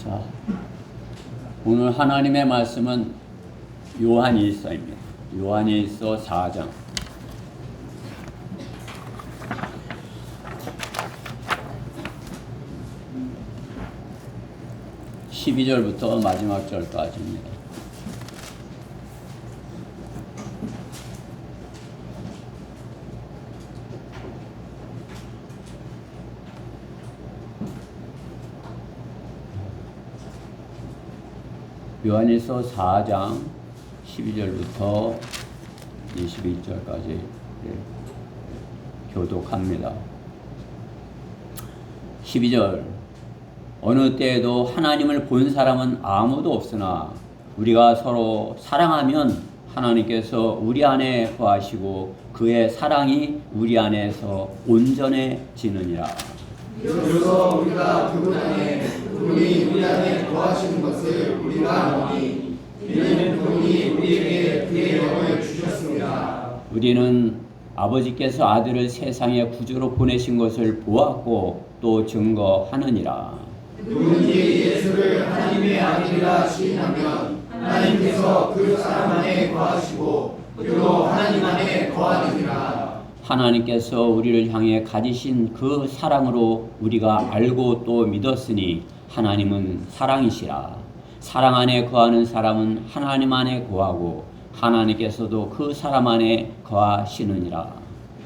자, 오늘 하나님의 말씀은 요한일서입니다. 요한일서 4장 12절부터 마지막 절까지입니다. 요한일서 4장 12절부터 21절까지 교독합니다. 12절 어느 때에도 하나님을 본 사람은 아무도 없으나 우리가 서로 사랑하면 하나님께서 우리 안에 거하시고 그의 사랑이 우리 안에서 온전해지느니라. 이로써 우리가 그분 안에 그분이 우리 안에 거하시는 것을 우리가 아노니 이는 그분이 우리에게 그의 영을 주셨습니다. 우리는 아버지께서 아들을 세상에 구주로 보내신 것을 보았고 또 증거하느니라. 누구든지 예수를 하나님의 아들이라 시인하면 하나님께서 그 사람 안에 거하시고 그도 하나님 안에 거하느니라. 하나님께서 우리를 향해 가지신 그 사랑으로 우리가 알고 또 믿었으니 하나님은 사랑이시라. 사랑 안에 거하는 사람은 하나님 안에 거하고 하나님께서도 그 사람 안에 거하시느니라.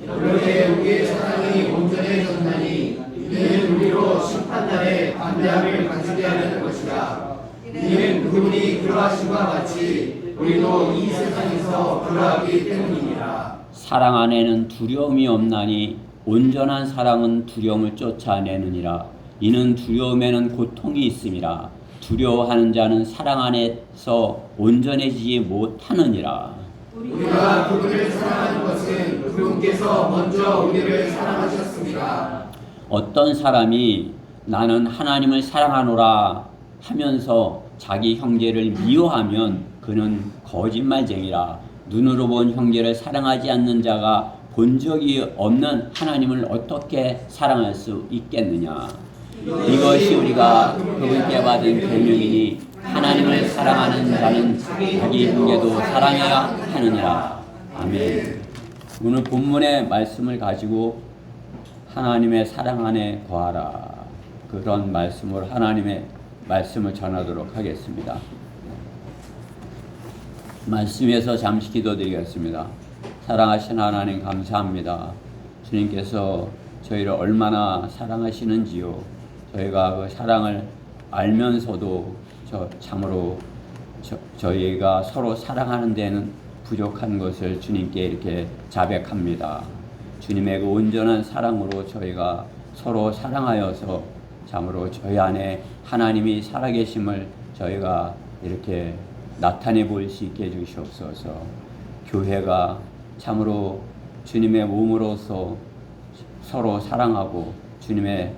그런데 우리의 사랑이 온전해졌나니 이는 우리로 심판날에 담대함을 가지게 하려는 것이라. 이는 그분이 그러하심과 같이 우리도 이 세상에서 그러하기 때문이니라. 사랑 안에는 두려움이 없나니 온전한 사랑은 두려움을 쫓아내느니라. 이는 두려움에는 고통이 있음이라. 두려워하는 자는 사랑 안에서 온전해지지 못하느니라. 우리가 그분을 사랑하는 것은 그분께서 먼저 우리를 사랑하셨습니다. 어떤 사람이 나는 하나님을 사랑하노라 하면서 자기 형제를 미워하면 그는 거짓말쟁이라. 눈으로 본 형제를 사랑하지 않는 자가 본 적이 없는 하나님을 어떻게 사랑할 수 있겠느냐. 이것이 우리가 그분께 받은 계명이니 하나님을 사랑하는 자는 자기 형제도 사랑해야 하느니라. 아멘. 오늘 본문의 말씀을 가지고 하나님의 사랑 안에 거하라, 그런 말씀으로 하나님의 말씀을 전하도록 하겠습니다. 말씀에서 잠시 기도드리겠습니다. 사랑하신 하나님 감사합니다. 주님께서 저희를 얼마나 사랑하시는지요. 저희가 그 사랑을 알면서도 참으로 저희가 서로 사랑하는 데는 부족한 것을 주님께 이렇게 자백합니다. 주님의 그 온전한 사랑으로 저희가 서로 사랑하여서 참으로 저희 안에 하나님이 살아계심을 저희가 이렇게 나타내 보일 수 있게 해주시옵소서. 교회가 참으로 주님의 몸으로서 서로 사랑하고 주님의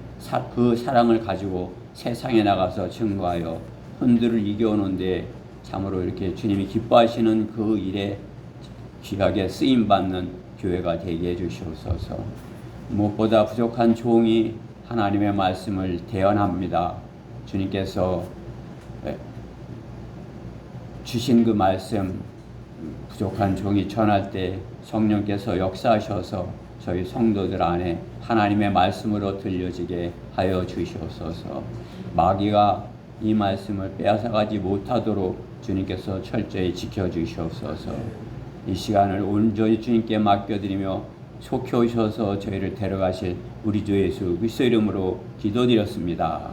그 사랑을 가지고 세상에 나가서 증거하여 흔들을 이겨오는데 참으로 이렇게 주님이 기뻐하시는 그 일에 귀하게 쓰임받는 교회가 되게 해주시옵소서. 무엇보다 부족한 종이 하나님의 말씀을 대언합니다. 주님께서 주신 그 말씀 부족한 종이 전할 때 성령께서 역사하셔서 저희 성도들 안에 하나님의 말씀으로 들려지게 하여 주시옵소서. 마귀가 이 말씀을 빼앗아가지 못하도록 주님께서 철저히 지켜주시옵소서. 이 시간을 온전히 주님께 맡겨드리며 속히 오셔서 저희를 데려가실 우리 주 예수 그리스도 이름으로 기도드렸습니다.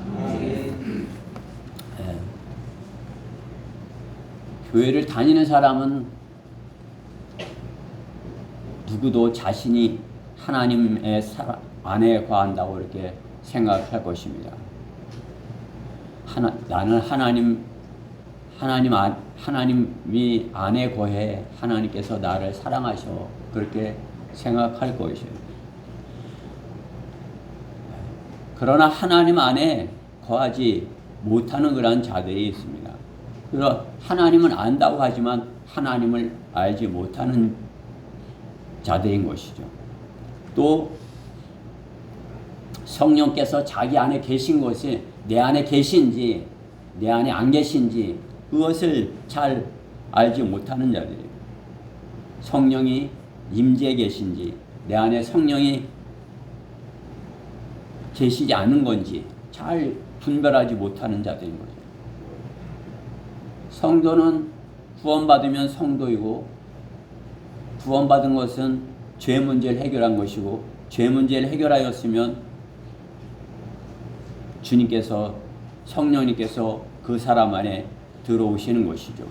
교회를 다니는 사람은 누구도 자신이 하나님의 안에 거한다고 이렇게 생각할 것입니다. 나는 하나님이 안에 거해 하나님께서 나를 사랑하셔, 그렇게 생각할 것이에요. 그러나 하나님 안에 거하지 못하는 그런 자들이 있습니다. 그러나 하나님은 안다고 하지만 하나님을 알지 못하는 자들인 것이죠. 또 성령께서 자기 안에 계신 것이 내 안에 계신지 내 안에 안 계신지 그것을 잘 알지 못하는 자들이에요. 성령이 임재해 계신지 내 안에 성령이 계시지 않은 건지 잘 분별하지 못하는 자들인 거죠. 성도는 구원받으면 성도이고 구원받은 것은 죄 문제를 해결한 것이고 죄 문제를 해결하였으면 주님께서 성령님께서 그 사람 안에 들어오시는 것이죠.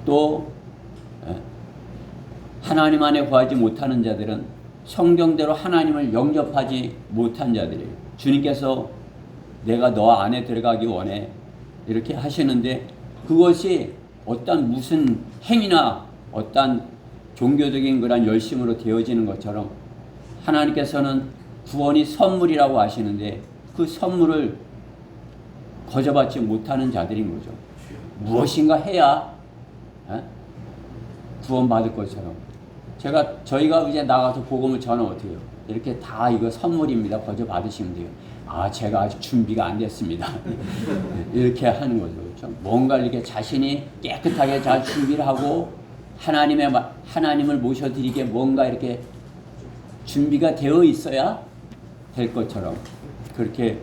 또 하나님 안에 거하지 못하는 자들은 성경대로 하나님을 영접하지 못한 자들이에요. 주님께서 내가 너 안에 들어가기 원해 이렇게 하시는데 그것이 어떤 무슨 행위나 어떤 종교적인 그런 열심으로 되어지는 것처럼 하나님께서는 구원이 선물이라고 하시는데 그 선물을 거저받지 못하는 자들인 거죠. 무엇인가 해야 구원받을 것처럼. 저희가 이제 나가서 복음을 전하면 어떻게 해요? 이렇게 다 이거 선물입니다. 거저받으시면 돼요. 제가 아직 준비가 안 됐습니다. 이렇게 하는 거죠. 그렇죠? 뭔가 이렇게 자신이 깨끗하게 잘 준비를 하고 하나님을 모셔드리게 뭔가 이렇게 준비가 되어 있어야 될 것처럼 그렇게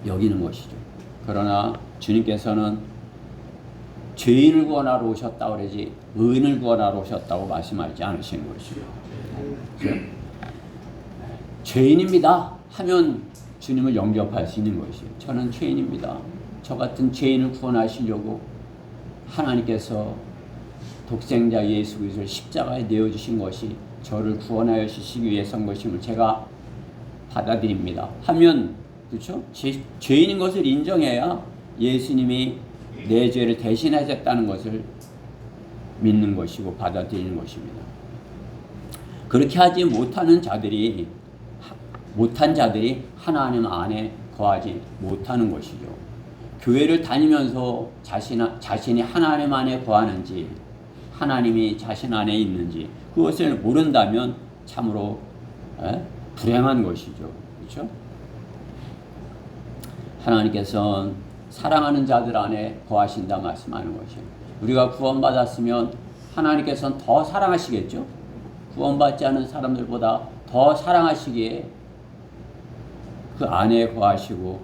여기는 것이죠. 그러나 주님께서는 죄인을 구원하러 오셨다고 그러지 의인을 구원하러 오셨다고 말씀하지 않으시는 것이죠. 그렇죠? 죄인입니다 하면 주님을 영접할 수 있는 것이에요. 저는 죄인입니다. 저 같은 죄인을 구원하시려고 하나님께서 독생자 예수 그리스도를 십자가에 내어주신 것이 저를 구원하여 주시기 위해서인 것임을 제가 받아들입니다 하면 그렇죠? 죄인인 것을 인정해야 예수님이 내 죄를 대신하셨다는 것을 믿는 것이고 받아들이는 것입니다. 그렇게 하지 못한 자들이 하나님 안에 거하지 못하는 것이죠. 교회를 다니면서 자신이 하나님 안에 거하는지 하나님이 자신 안에 있는지 그것을 모른다면 참으로 불행한 것이죠. 그렇죠? 하나님께서는 사랑하는 자들 안에 거하신다 말씀하는 것이에요. 우리가 구원받았으면 하나님께서는 더 사랑하시겠죠? 구원받지 않은 사람들보다 더 사랑하시기에 그 안에 거하시고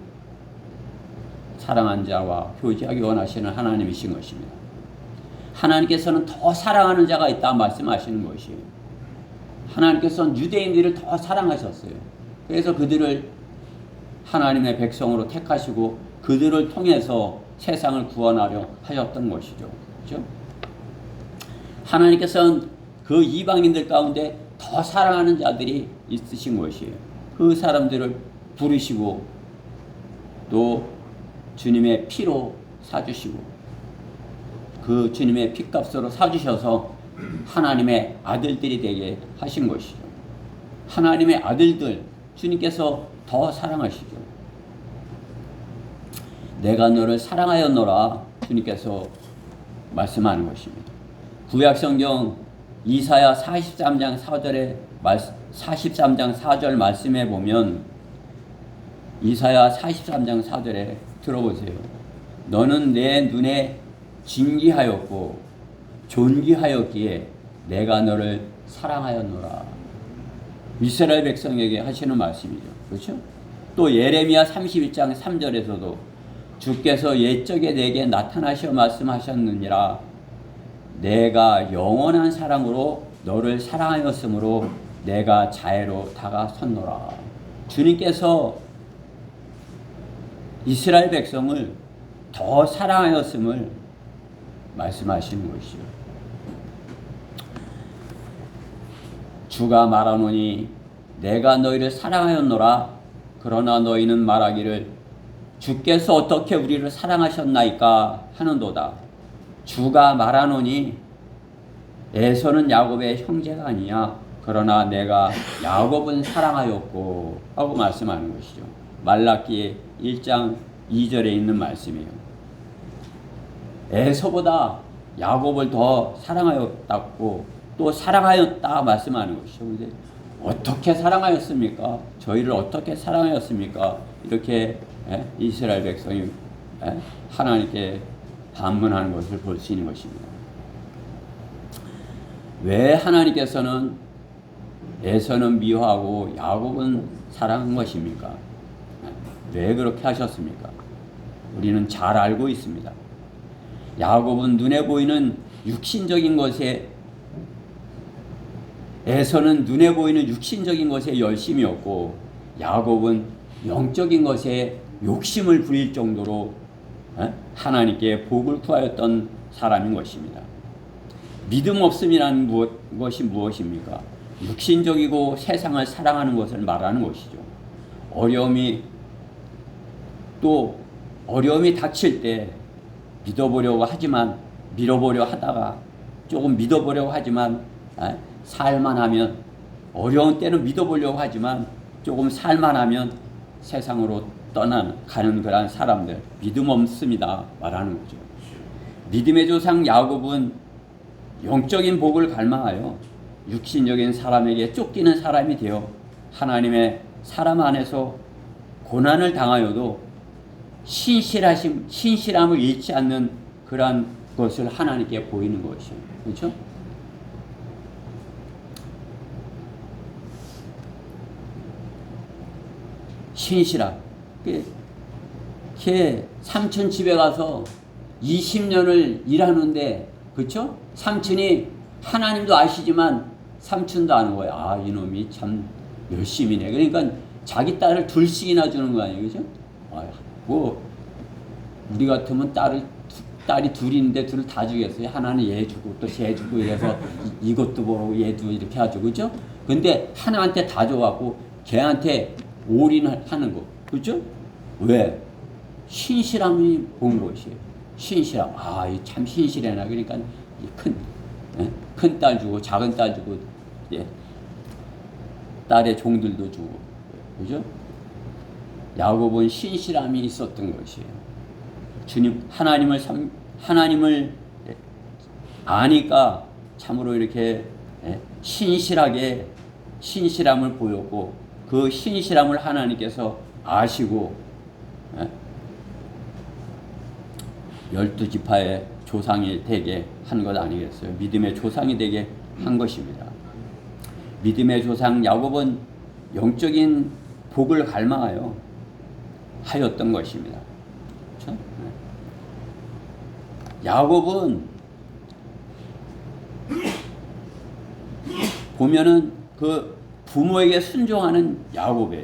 사랑한 자와 교제하기 원하시는 하나님이신 것입니다. 하나님께서는 더 사랑하는 자가 있다 말씀하시는 것이에요. 하나님께서는 유대인들을 더 사랑하셨어요. 그래서 그들을 하나님의 백성으로 택하시고 그들을 통해서 세상을 구원하려 하셨던 것이죠. 그렇죠? 하나님께서는 그 이방인들 가운데 더 사랑하는 자들이 있으신 것이에요. 그 사람들을 부르시고 또 주님의 피로 사주시고 그 주님의 피값으로 사주셔서 하나님의 아들들이 되게 하신 것이죠. 하나님의 아들들 주님께서 더 사랑하시죠. 내가 너를 사랑하였노라 주님께서 말씀하는 것입니다. 구약성경 이사야 43장 4절 말씀에 보면 이사야 43장 4절에 들어보세요. 너는 내 눈에 진귀하였고 존귀하였기에 내가 너를 사랑하였노라. 이스라엘 백성에게 하시는 말씀이죠. 그렇죠? 또 예레미야 31장 3절에서도 주께서 옛적에 내게 나타나셔 말씀하셨느니라. 내가 영원한 사랑으로 너를 사랑하였으므로 내가 자애로 다가섰노라. 주님께서 이스라엘 백성을 더 사랑하였음을 말씀하시는 것이죠. 주가 말하노니 내가 너희를 사랑하였노라. 그러나 너희는 말하기를 주께서 어떻게 우리를 사랑하셨나이까 하는도다. 주가 말하노니 에서는 야곱의 형제가 아니냐. 그러나 내가 야곱은 사랑하였고 하고 말씀하는 것이죠. 말라기 1장 2절에 있는 말씀이에요. 에서보다 야곱을 더 사랑하였다고 또 사랑하였다 말씀하는 것이죠. 근데 어떻게 사랑하였습니까? 저희를 어떻게 사랑하였습니까? 이렇게 이스라엘 백성이 하나님께 반문하는 것을 볼 수 있는 것입니다. 왜 하나님께서는 에서는 미워하고 야곱은 사랑한 것입니까? 왜 그렇게 하셨습니까? 우리는 잘 알고 있습니다. 야곱은 눈에 보이는 육신적인 것에, 에서는 눈에 보이는 육신적인 것에 열심이었고 야곱은 영적인 것에 욕심을 부릴 정도로 하나님께 복을 구하였던 사람인 것입니다. 믿음 없음이라는 것이 무엇입니까? 육신적이고 세상을 사랑하는 것을 말하는 것이죠. 어려움이 닥칠 때 믿어보려고 하지만, 밀어보려 하다가 조금 믿어보려고 하지만 살만하면, 어려운 때는 믿어보려고 하지만 조금 살만하면 세상으로 떠나가는 그런 사람들, 믿음 없습니다 말하는 거죠. 믿음의 조상 야곱은 영적인 복을 갈망하여 육신적인 사람에게 쫓기는 사람이 되어 하나님의 사람 안에서 고난을 당하여도 신실함을 잃지 않는 그러한 것을 하나님께 보이는 것이에요. 그렇죠? 신실함. 걔 삼촌 집에 가서 20년을 일하는데, 그렇죠? 삼촌이, 하나님도 아시지만 삼촌도 아는 거예요. 아, 이놈이 참 열심히네. 그러니까 자기 딸을 둘씩이나 주는 거 아니에요, 그죠? 우리 같으면 딸이 둘인데 둘을 다 주겠어요. 하나는 얘 주고 또 쟤 주고 이래서 이것도 모르고 얘도 이렇게 하죠, 그죠? 근데 하나한테 다 줘갖고 걔한테 올인하는 거, 그죠? 왜? 신실함이 본 것이에요. 신실함. 아, 이 참 신실해나. 그러니까 큰 딸 주고 작은 딸 주고, 딸의 종들도 주고, 그죠? 야곱은 신실함이 있었던 것이에요. 주님, 하나님을 아니까 참으로 이렇게 신실하게 신실함을 보였고, 그 신실함을 하나님께서 아시고 12지파의 조상이 되게 한 것 아니겠어요? 믿음의 조상이 되게 한 것입니다. 믿음의 조상 야곱은 영적인 복을 갈망하여 하였던 것입니다. 그렇죠? 야곱은 보면은 그 부모에게 순종하는 야곱이에요.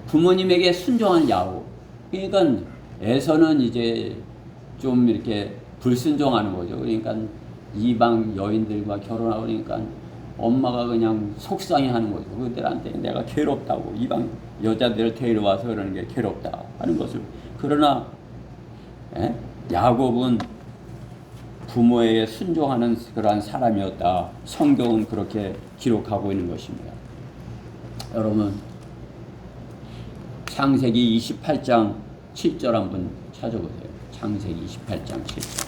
부모님에게 순종하는 야곱. 그러니까 에서는 이제 좀 이렇게 불순종하는 거죠. 그러니까 이방 여인들과 결혼하고, 그러니까 엄마가 그냥 속상해하는 거죠. 그들한테 내가 괴롭다고, 이방 여자들을 데려와서 그러는 게 괴롭다 하는 것을. 그러나 야곱은 부모에게 순종하는 그러한 사람이었다. 성경은 그렇게 기록하고 있는 것입니다. 여러분, 창세기 28장 7절 한번 찾아보세요. 창세기 28장 7절.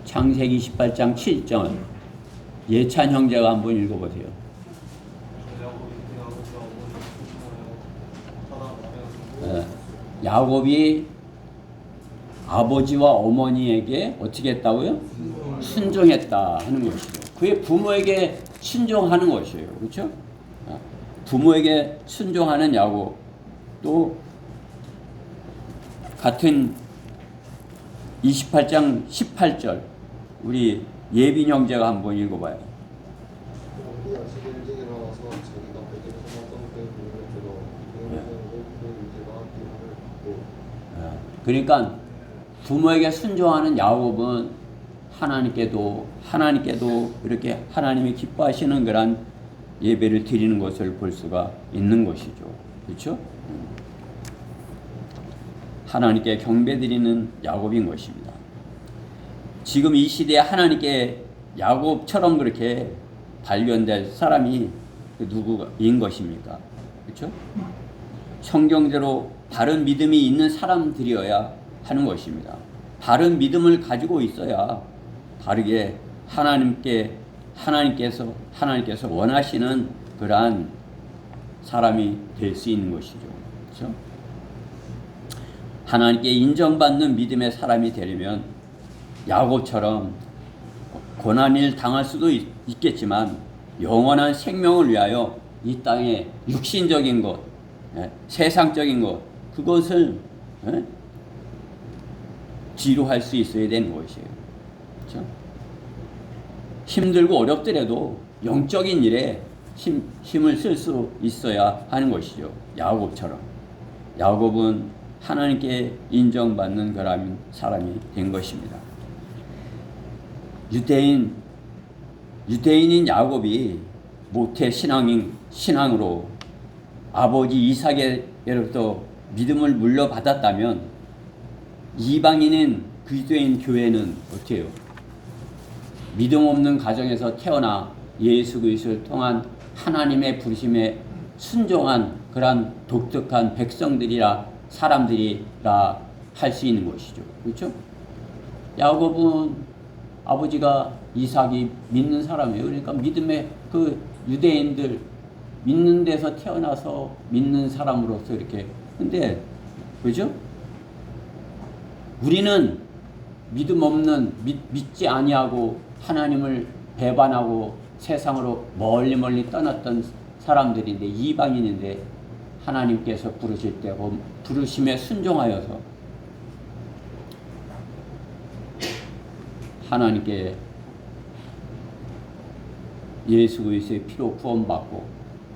창세기 28장 7절. 예찬 형제가 한번 읽어보세요. 야곱이 아버지와 어머니에게 어떻게 했다고요? 순종했다 하는 것이죠. 그의 부모에게 순종하는 것이에요. 그렇죠? 부모에게 순종하는 야곱. 또 같은 28장 18절 우리 예빈 형제가 한번 읽어봐요. 그러니까 부모에게 순종하는 야곱은 하나님께도 이렇게 하나님이 기뻐하시는 그런 예배를 드리는 것을 볼 수가 있는 것이죠. 그렇죠? 하나님께 경배드리는 야곱인 것입니다. 지금 이 시대에 하나님께 야곱처럼 그렇게 발견될 사람이 누구인 것입니까? 그렇죠? 성경대로 바른 믿음이 있는 사람들이어야 하는 것입니다. 바른 믿음을 가지고 있어야 바르게 하나님께서 원하시는 그러한 사람이 될 수 있는 것이죠. 그렇죠? 하나님께 인정받는 믿음의 사람이 되려면 야곱처럼 고난을 당할 수도 있겠지만 영원한 생명을 위하여 이 땅에 육신적인 것, 세상적인 것, 그것을 뒤로 할 수 있어야 되는 것이에요. 그렇죠? 힘들고 어렵더라도 영적인 일에 힘을 쓸 수 있어야 하는 것이죠. 야곱처럼. 야곱은 하나님께 인정받는 그런 사람이 된 것입니다. 유대인인 야곱이 모태 신앙으로 아버지 이삭에게로부터 믿음을 물려받았다면 이방인인 그리스도인 교회는 어떻게 해요? 믿음 없는 가정에서 태어나 예수 그리스도를 통한 하나님의 부르심에 순종한 그러한 독특한 사람들이라 할 수 있는 것이죠. 그렇죠? 야곱은 아버지가 이삭이 믿는 사람이에요. 그러니까 믿음의 그 유대인들 믿는 데서 태어나서 믿는 사람으로서 이렇게. 근데 그죠? 우리는 믿음 없는 믿지 아니하고 하나님을 배반하고 세상으로 멀리 떠났던 사람들인데 이방인인데 하나님께서 부르실 때 부르심에 순종하여서 하나님께 예수 그리스도의 피로 구원받고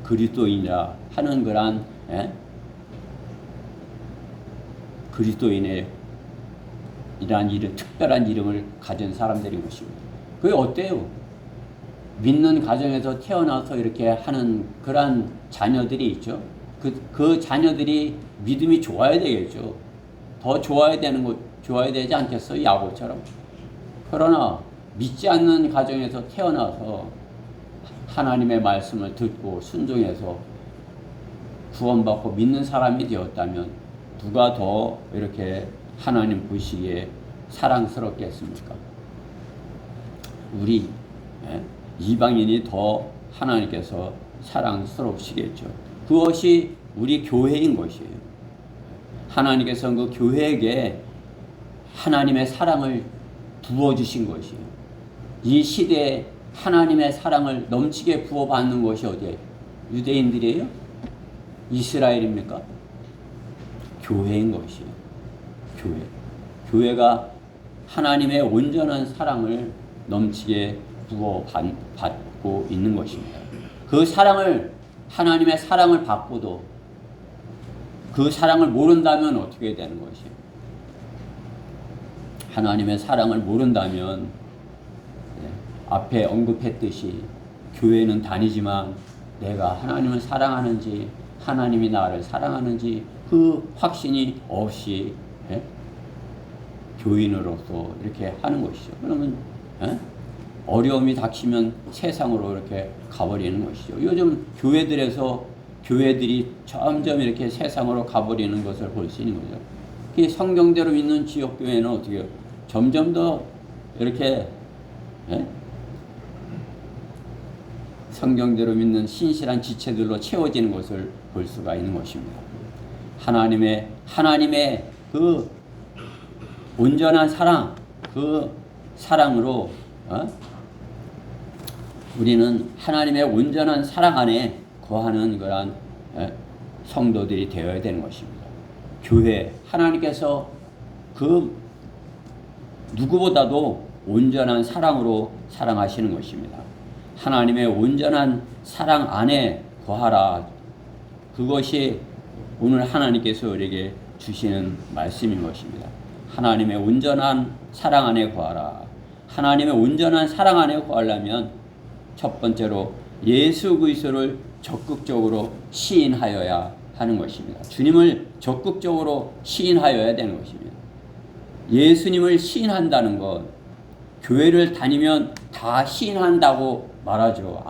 그리스도인이라 하는 그러한 그리스도인의 이러한 이름, 특별한 이름을 가진 사람들인 것입니다. 그게 어때요? 믿는 가정에서 태어나서 이렇게 하는 그러한 자녀들이 있죠. 그 자녀들이 믿음이 좋아야 되겠죠. 더 좋아야 되지 않겠어요? 야곱처럼. 그러나 믿지 않는 가정에서 태어나서 하나님의 말씀을 듣고 순종해서 구원받고 믿는 사람이 되었다면 누가 더 이렇게 하나님 보시기에 사랑스럽겠습니까? 우리 이방인이 더 하나님께서 사랑스러우시겠죠. 그것이 우리 교회인 것이에요. 하나님께서 그 교회에게 하나님의 사랑을 부어주신 것이에요. 이 시대에 하나님의 사랑을 넘치게 부어받는 것이 어디예요? 유대인들이에요? 이스라엘입니까? 교회인 것이에요. 교회가 하나님의 온전한 사랑을 넘치게 부어받고 있는 것입니다. 그 사랑을, 하나님의 사랑을 받고도 그 사랑을 모른다면 어떻게 되는 것이에요? 하나님의 사랑을 모른다면 앞에 언급했듯이 교회는 다니지만 내가 하나님을 사랑하는지 하나님이 나를 사랑하는지 그 확신이 없이 교인으로서 이렇게 하는 것이죠. 그러면 어려움이 닥치면 세상으로 이렇게 가버리는 것이죠. 요즘 교회들이 점점 이렇게 세상으로 가버리는 것을 볼 수 있는 거죠. 성경대로 믿는 지역교회는 어떻게 해요? 점점 더 이렇게 성경대로 믿는 신실한 지체들로 채워지는 것을 볼 수가 있는 것입니다. 하나님의 그 온전한 사랑, 그 사랑으로 우리는 하나님의 온전한 사랑 안에 거하는 그러한 성도들이 되어야 되는 것입니다. 교회, 하나님께서 그 누구보다도 온전한 사랑으로 사랑하시는 것입니다. 하나님의 온전한 사랑 안에 거하라. 그것이 오늘 하나님께서 우리에게 주시는 말씀인 것입니다. 하나님의 온전한 사랑 안에 거하라. 하나님의 온전한 사랑 안에 거하려면 첫 번째로 예수 그리스도를 적극적으로 시인하여야 하는 것입니다. 주님을 적극적으로 시인하여야 되는 것입니다. 예수님을 시인한다는 것, 교회를 다니면 다 시인한다고 말하죠.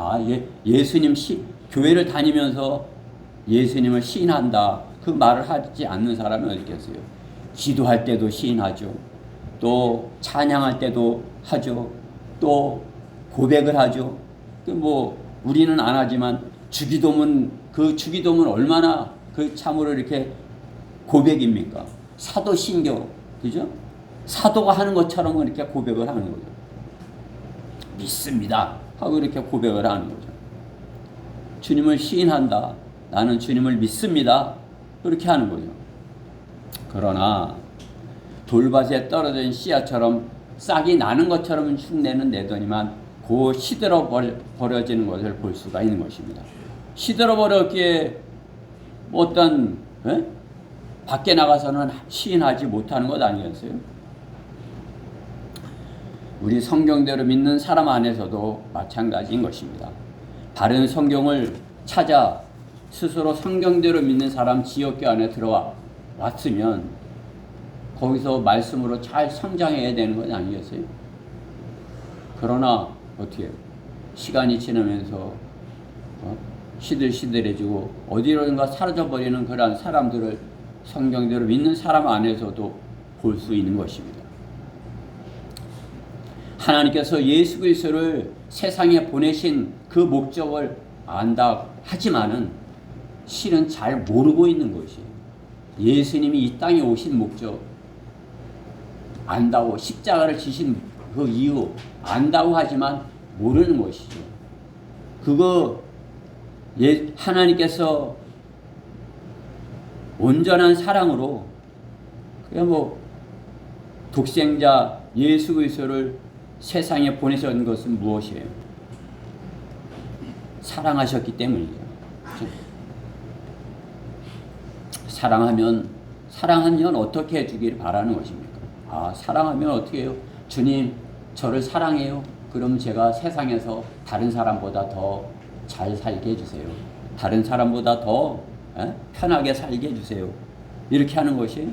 교회를 다니면서 예수님을 시인한다. 그 말을 하지 않는 사람이 어디 있겠어요? 기도할 때도 시인하죠. 또 찬양할 때도 하죠. 또 고백을 하죠. 우리는 안 하지만 주기도문 얼마나 참으로 이렇게 고백입니까? 사도신경, 그죠? 사도가 하는 것처럼 이렇게 고백을 하는 거죠. 믿습니다 하고 이렇게 고백을 하는 거죠. 주님을 시인한다. 나는 주님을 믿습니다. 그렇게 하는 거죠. 그러나 돌밭에 떨어진 씨앗처럼 싹이 나는 것처럼 흉내는 내더니만 곧 시들어 버려지는 것을 볼 수가 있는 것입니다. 시들어 버렸기에 어떤 밖에 나가서는 시인하지 못하는 것 아니겠어요? 우리 성경대로 믿는 사람 안에서도 마찬가지인 것입니다. 바른 성경을 찾아 스스로 성경대로 믿는 사람 지역교 안에 들어왔으면 거기서 말씀으로 잘 성장해야 되는 것 아니겠어요? 그러나 어떻게 해요? 시간이 지나면서 시들시들해지고 어디론가 사라져버리는 그러한 사람들을 성경대로 믿는 사람 안에서도 볼 수 있는 것입니다. 하나님께서 예수 그리스도를 세상에 보내신 그 목적을 안다 하지만은 실은 잘 모르고 있는 것이에요. 예수님이 이 땅에 오신 목적 안다고, 십자가를 지신 그 이유 안다고 하지만 모르는 것이죠. 그거 하나님께서 온전한 사랑으로 그냥 독생자 예수 그리스도를 세상에 보내신 것은 무엇이에요? 사랑하셨기 때문이에요. 사랑하면 어떻게 해주기를 바라는 것입니까? 사랑하면 어떻게 해요? 주님, 저를 사랑해요. 그럼 제가 세상에서 다른 사람보다 더 잘 살게 해주세요. 다른 사람보다 더 편하게 살게 해주세요. 이렇게 하는 것이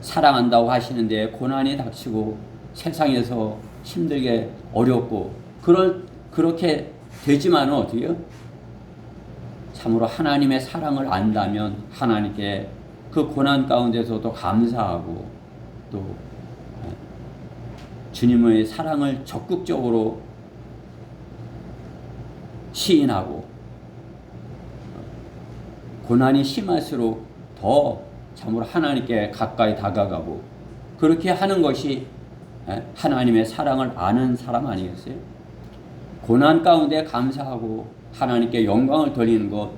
사랑한다고 하시는데 고난이 닥치고 세상에서 힘들게 어렵고 그렇게 되지만은 어떻게 해요? 참으로 하나님의 사랑을 안다면 하나님께 그 고난 가운데서도 감사하고 또 주님의 사랑을 적극적으로 시인하고 고난이 심할수록 더 참으로 하나님께 가까이 다가가고 그렇게 하는 것이 하나님의 사랑을 아는 사람 아니겠어요? 고난 가운데 감사하고 하나님께 영광을 돌리는 것,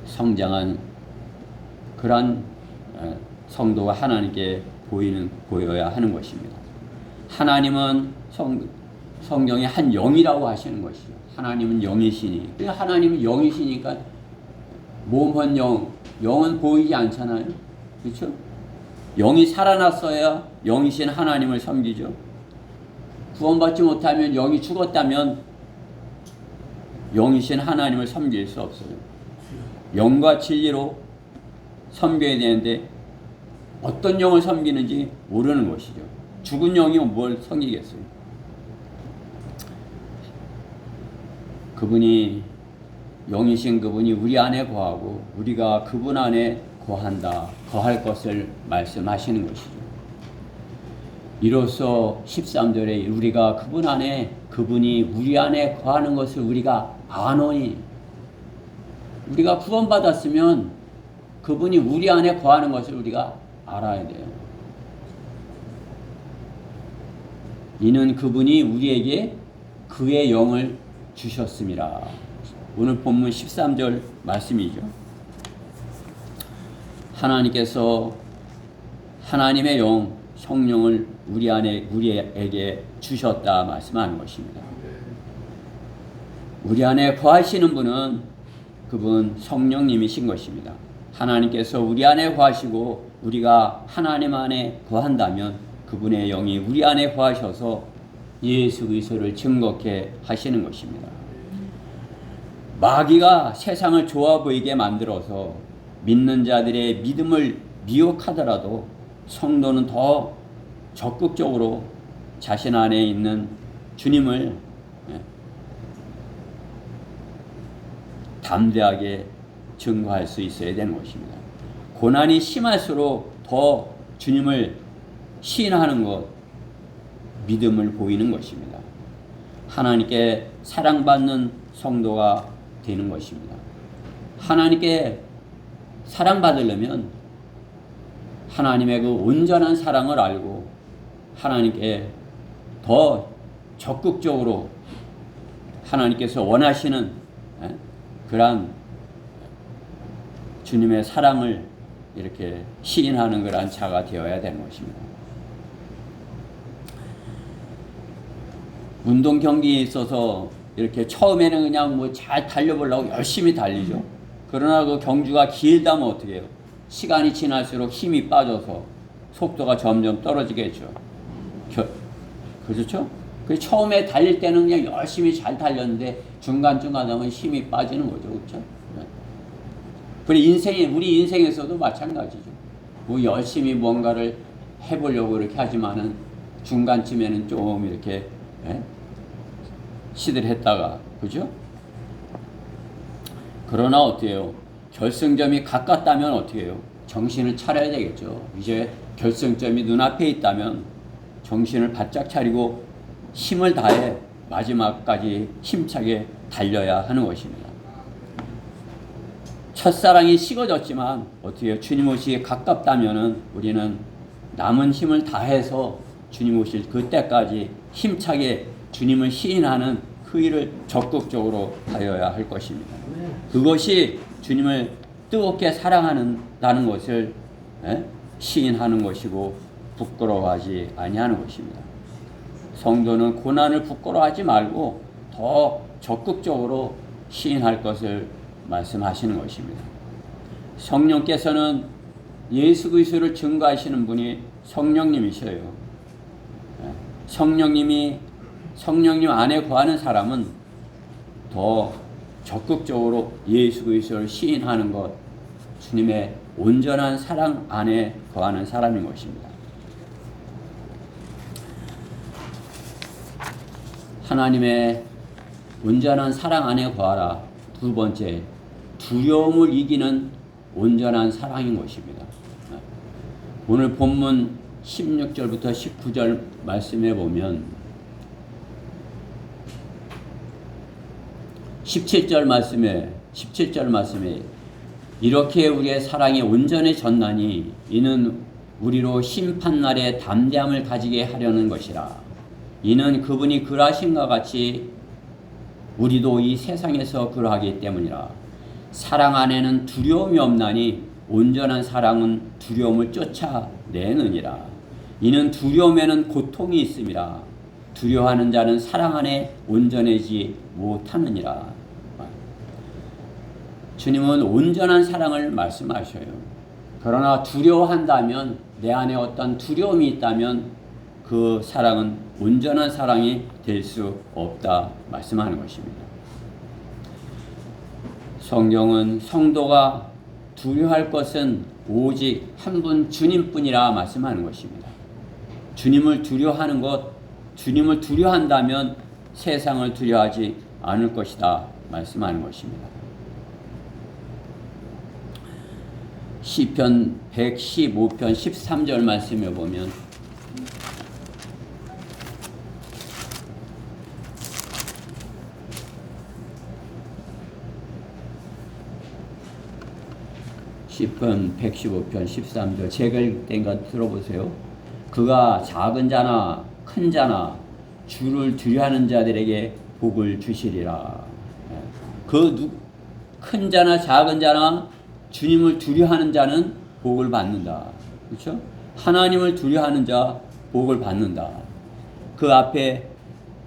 성장한 그러한 성도가 하나님께 보여야 하는 것입니다. 하나님은 성경에 한 영이라고 하시는 것이죠. 하나님은 영이시니. 하나님은 영이시니까 몸은 영은 보이지 않잖아요. 그렇죠? 영이 살아났어야 영이신 하나님을 섬기죠. 구원받지 못하면 영이 죽었다면 영이신 하나님을 섬길 수 없어요. 영과 진리로 섬겨야 되는데 어떤 영을 섬기는지 모르는 것이죠. 죽은 영이 뭘 섬기겠어요. 그분이 영이신 그분이 우리 안에 거하고 우리가 그분 안에 거할 것을 말씀하시는 것이죠. 이로써 13절에 우리가 그분이 우리 안에 거하는 것을 우리가 아노니, 우리가 구원받았으면 그분이 우리 안에 거하는 것을 우리가 알아야 돼요. 이는 그분이 우리에게 그의 영을 주셨습니다. 오늘 본문 13절 말씀이죠. 하나님께서 하나님의 영, 성령을 우리에게 주셨다 말씀하는 것입니다. 우리 안에 거하시는 분은 그분 성령님이신 것입니다. 하나님께서 우리 안에 거하시고 우리가 하나님 안에 거한다면 그분의 영이 우리 안에 거하셔서 예수 그리스도를 증거케 하시는 것입니다. 마귀가 세상을 좋아 보이게 만들어서 믿는 자들의 믿음을 미혹하더라도 성도는 더 적극적으로 자신 안에 있는 주님을 담대하게 증거할 수 있어야 되는 것입니다. 고난이 심할수록 더 주님을 시인하는 것, 믿음을 보이는 것입니다. 하나님께 사랑받는 성도가 되는 것입니다. 하나님께 사랑받으려면 하나님의 그 온전한 사랑을 알고 하나님께 더 적극적으로 하나님께서 원하시는 그러한 주님의 사랑을 이렇게 시인하는 그러한 자가 되어야 되는 것입니다. 운동 경기에 있어서 이렇게 처음에는 그냥 뭐 잘 달려보려고 열심히 달리죠. 그러나 그 경주가 길다면 어떻게 해요? 시간이 지날수록 힘이 빠져서 속도가 점점 떨어지겠죠. 그렇죠? 그 처음에 달릴 때는 그냥 열심히 잘 달렸는데 중간중간 하면 힘이 빠지는 거죠. 그렇죠? 그리고 우리 인생에서도 마찬가지죠. 뭐 열심히 뭔가를 해보려고 이렇게 하지만은 중간쯤에는 좀 이렇게 시들했다가, 그죠? 그러나 어떻게 해요? 결승점이 가깝다면 어떻게 해요? 정신을 차려야 되겠죠. 이제 결승점이 눈앞에 있다면 정신을 바짝 차리고 힘을 다해 마지막까지 힘차게 달려야 하는 것입니다. 첫사랑이 식어졌지만 어떻게 해요? 주님 오시기 가깝다면은 우리는 남은 힘을 다해서 주님 오실 그때까지 힘차게 주님을 시인하는 그 일을 적극적으로 하여야 할 것입니다. 그것이 주님을 뜨겁게 사랑한다는 것을 시인하는 것이고 부끄러워하지 아니하는 것입니다. 성도는 고난을 부끄러워하지 말고 더 적극적으로 시인할 것을 말씀하시는 것입니다. 성령께서는 예수 그리스도를 증거하시는 분이 성령님이셔요. 성령님 안에 거하는 사람은 더 적극적으로 예수 그리스도를 시인하는 것, 주님의 온전한 사랑 안에 거하는 사람인 것입니다. 하나님의 온전한 사랑 안에 거하라. 두 번째, 두려움을 이기는 온전한 사랑인 것입니다. 오늘 본문 16절부터 19절 말씀해 보면 17절 말씀에 이렇게 우리의 사랑이 온전해졌나니 이는 우리로 심판날에 담대함을 가지게 하려는 것이라. 이는 그분이 그러하신과 같이 우리도 이 세상에서 그러하기 때문이라. 사랑 안에는 두려움이 없나니 온전한 사랑은 두려움을 쫓아내느니라. 이는 두려움에는 고통이 있음이라. 두려워하는 자는 사랑 안에 온전하지 못하느니라. 주님은 온전한 사랑을 말씀하셔요. 그러나 두려워한다면, 내 안에 어떤 두려움이 있다면 그 사랑은 온전한 사랑이 될 수 없다 말씀하는 것입니다. 성경은 성도가 두려워할 것은 오직 한 분 주님뿐이라 말씀하는 것입니다. 주님을 두려워하는 것, 주님을 두려워한다면 세상을 두려워하지 않을 것이다 말씀하는 것입니다. 시편 115편 13절 말씀에 보면 시편 115편 13절 제가 읽을 때인가 들어보세요. 그가 작은 자나 큰 자나 주를 두려워하는 자들에게 복을 주시리라. 큰 자나 작은 자나 주님을 두려워하는 자는 복을 받는다. 그렇죠? 하나님을 두려워하는 자 복을 받는다. 그 앞에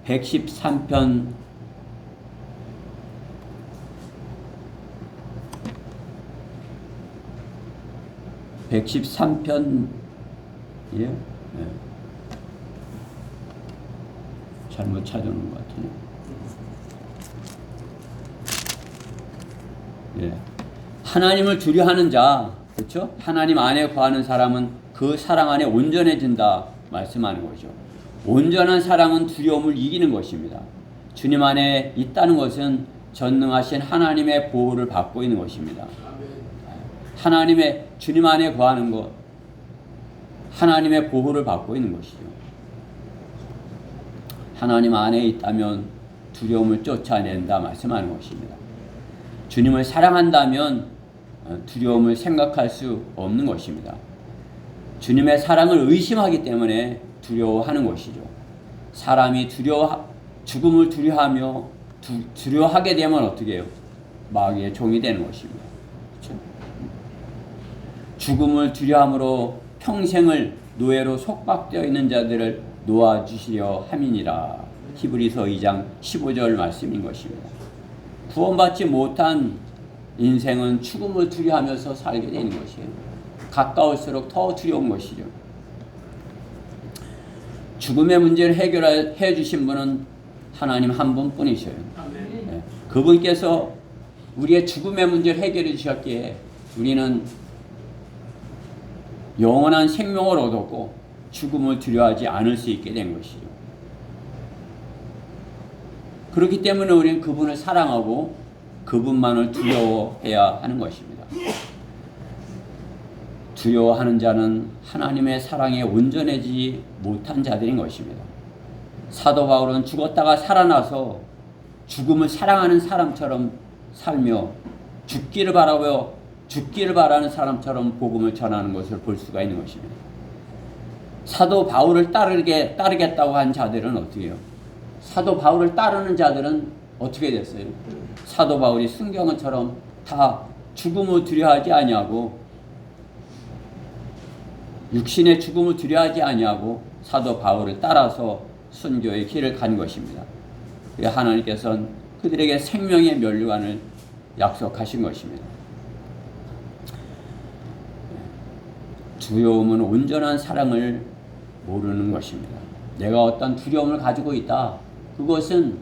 113편 113편 예? 네. 잘못 찾아놓은 것 같아요. 예. 하나님을 두려워하는 자, 그렇죠? 하나님 안에 거하는 사람은 그 사랑 안에 온전해진다 말씀하는 거죠. 온전한 사랑은 두려움을 이기는 것입니다. 주님 안에 있다는 것은 전능하신 하나님의 보호를 받고 있는 것입니다. 하나님의 주님 안에 거하는 것, 하나님의 보호를 받고 있는 것이죠. 하나님 안에 있다면 두려움을 쫓아낸다 말씀하는 것입니다. 주님을 사랑한다면 두려움을 생각할 수 없는 것입니다. 주님의 사랑을 의심하기 때문에 두려워하는 것이죠. 사람이 죽음을 두려워하며 두려워하게 되면 어떻게 해요? 마귀의 종이 되는 것입니다. 그렇죠? 죽음을 두려움으로 평생을 노예로 속박되어 있는 자들을 놓아주시려 함이니라. 히브리서 2장 15절 말씀인 것입니다. 구원받지 못한 인생은 죽음을 두려워하면서 살게 되는 것이에요. 가까울수록 더 두려운 것이죠. 죽음의 문제를 해결해 주신 분은 하나님 한 분뿐이셔요. 네. 그분께서 우리의 죽음의 문제를 해결해 주셨기에 우리는 영원한 생명을 얻었고 죽음을 두려워하지 않을 수 있게 된 것이죠. 그렇기 때문에 우리는 그분을 사랑하고 그분만을 두려워해야 하는 것입니다. 두려워하는 자는 하나님의 사랑에 온전하지 못한 자들인 것입니다. 사도 바울은 죽었다가 살아나서 죽음을 사랑하는 사람처럼 살며 죽기를 바라는 사람처럼 복음을 전하는 것을 볼 수가 있는 것입니다. 사도 바울을 따르겠다고 한 자들은 어떻게 해요? 사도 바울을 따르는 자들은 어떻게 됐어요? 사도 바울이 순경은처럼 다 죽음을 두려워하지 아니하고 육신의 죽음을 두려워하지 아니하고 사도 바울을 따라서 순교의 길을 간 것입니다. 하나님께서는 그들에게 생명의 면류관을 약속하신 것입니다. 두려움은 온전한 사랑을 모르는 것입니다. 내가 어떤 두려움을 가지고 있다. 그것은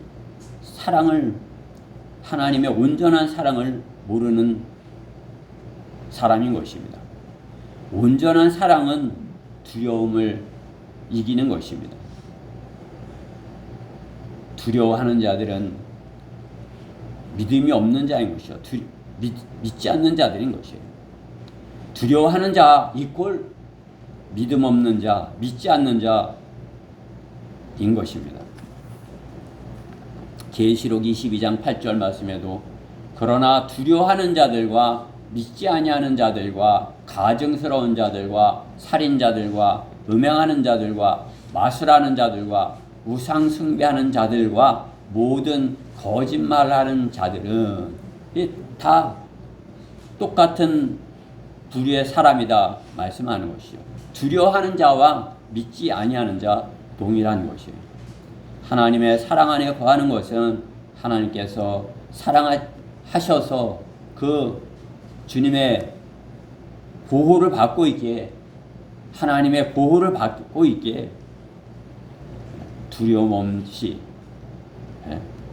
하나님의 온전한 사랑을 모르는 사람인 것입니다. 온전한 사랑은 두려움을 이기는 것입니다. 두려워하는 자들은 믿음이 없는 자인 것이요. 믿지 않는 자들인 것이에요. 두려워하는 자 이꼴 믿음 없는 자, 믿지 않는 자인 것입니다. 계시록 22장 8절 말씀에도 그러나 두려워하는 자들과 믿지 아니하는 자들과 가증스러운 자들과 살인자들과 음행하는 자들과 마술하는 자들과 우상 숭배하는 자들과 모든 거짓말하는 자들은 다 똑같은 부류의 사람이다 말씀하는 것이요. 두려워하는 자와 믿지 아니하는 자 동일한 것이에요. 하나님의 사랑 안에 거하는 것은 하나님께서 사랑하셔서 그 주님의 보호를 받고 있기에 하나님의 보호를 받고 있기에 두려움 없이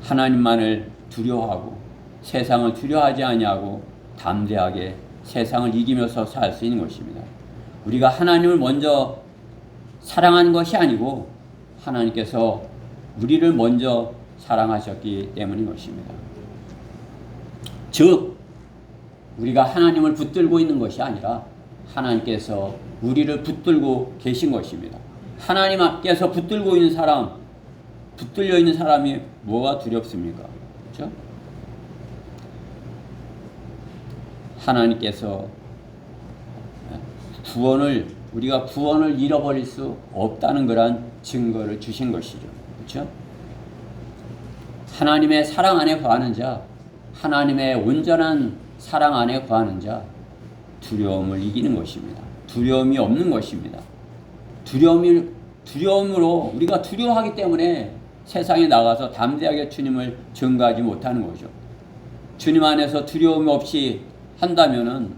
하나님만을 두려워하고 세상을 두려워하지 아니하고 담대하게 세상을 이기면서 살 수 있는 것입니다. 우리가 하나님을 먼저 사랑한 것이 아니고 하나님께서 우리를 먼저 사랑하셨기 때문인 것입니다. 즉 우리가 하나님을 붙들고 있는 것이 아니라 하나님께서 우리를 붙들고 계신 것입니다. 하나님께서 붙들려 있는 사람이 뭐가 두렵습니까? 그렇죠? 하나님께서 우리가 구원을 잃어버릴 수 없다는 그런 증거를 주신 것이죠. 그렇죠? 하나님의 사랑 안에 거하는 자, 하나님의 온전한 사랑 안에 거하는 자, 두려움을 이기는 것입니다. 두려움이 없는 것입니다. 두려움으로 우리가 두려워하기 때문에 세상에 나가서 담대하게 주님을 증거하지 못하는 거죠. 주님 안에서 두려움 없이 한다면은